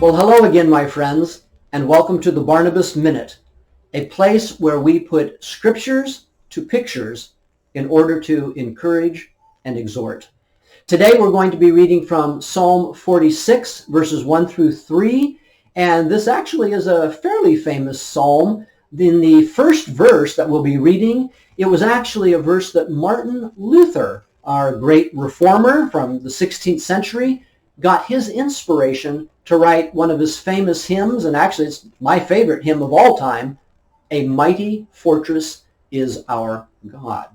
Well, hello again, my friends, and welcome to the Barnabas Minute, a place where we put scriptures to pictures in order to encourage and exhort. Today we're going to be reading from Psalm 46, verses 1 through 3, and this actually is a fairly famous psalm. In the first verse that we'll be reading, it was actually a verse that Martin Luther, our great reformer from the 16th century, got his inspiration to write one of his famous hymns, and actually it's my favorite hymn of all time, "A Mighty Fortress is Our God."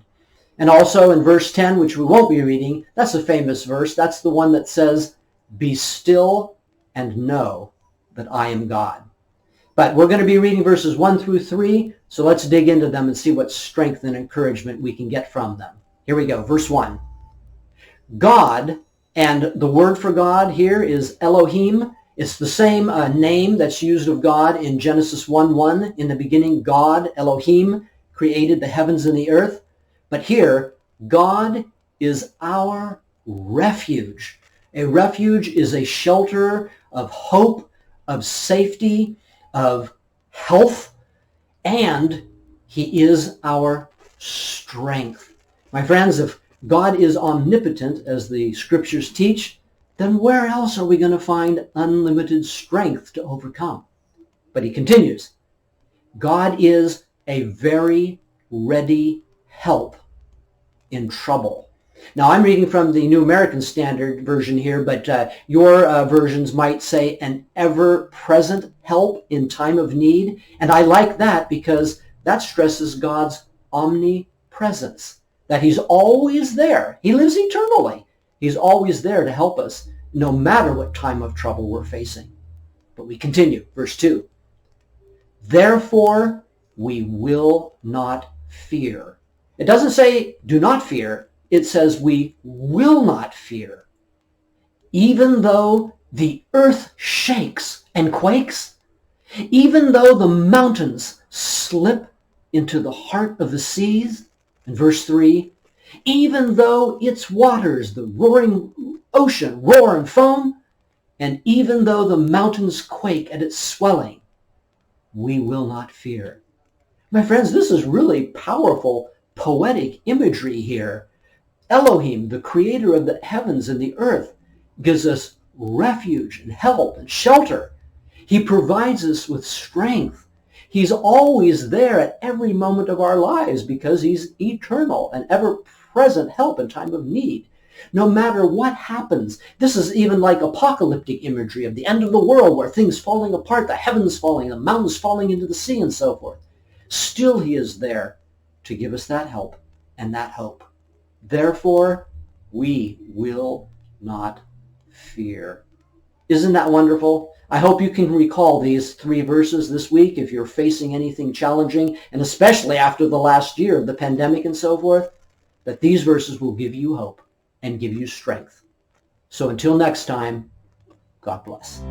And also in verse 10, which we won't be reading, that's a famous verse. That's the one that says, "Be still and know that I am God." But we're going to be reading verses 1 through 3, so let's dig into them and see what strength and encouragement we can get from them. Here we go, verse 1. God, and the word for God here is Elohim. It's the same name that's used of God in Genesis 1:1. In the beginning, God, Elohim, created the heavens and the earth. But here, God is our refuge. A refuge is a shelter of hope, of safety, of health, and he is our strength. My friends, if God is omnipotent, as the scriptures teach, then where else are we going to find unlimited strength to overcome? But he continues, God is a very ready help in trouble. Now, I'm reading from the New American Standard Version here, but your versions might say an ever-present help in time of need. And I like that because that stresses God's omnipresence, that he's always there. He lives eternally. He's always there to help us, no matter what time of trouble we're facing. But we continue, verse 2. Therefore, we will not fear. It doesn't say do not fear. It says we will not fear. Even though the earth shakes and quakes, even though the mountains slip into the heart of the seas, in verse 3, even though its waters, the roaring ocean, roar and foam, and even though the mountains quake at its swelling, we will not fear. My friends, this is really powerful, poetic imagery here. Elohim, the creator of the heavens and the earth, gives us refuge and help and shelter. He provides us with strength. He's always there at every moment of our lives because he's eternal and ever-present help in time of need. No matter what happens, this is even like apocalyptic imagery of the end of the world where things falling apart, the heavens falling, the mountains falling into the sea and so forth. Still he is there to give us that help and that hope. Therefore, we will not fear. Isn't that wonderful? I hope you can recall these 3 verses this week if you're facing anything challenging, and especially after the last year of the pandemic and so forth, that these verses will give you hope and give you strength. So until next time, God bless.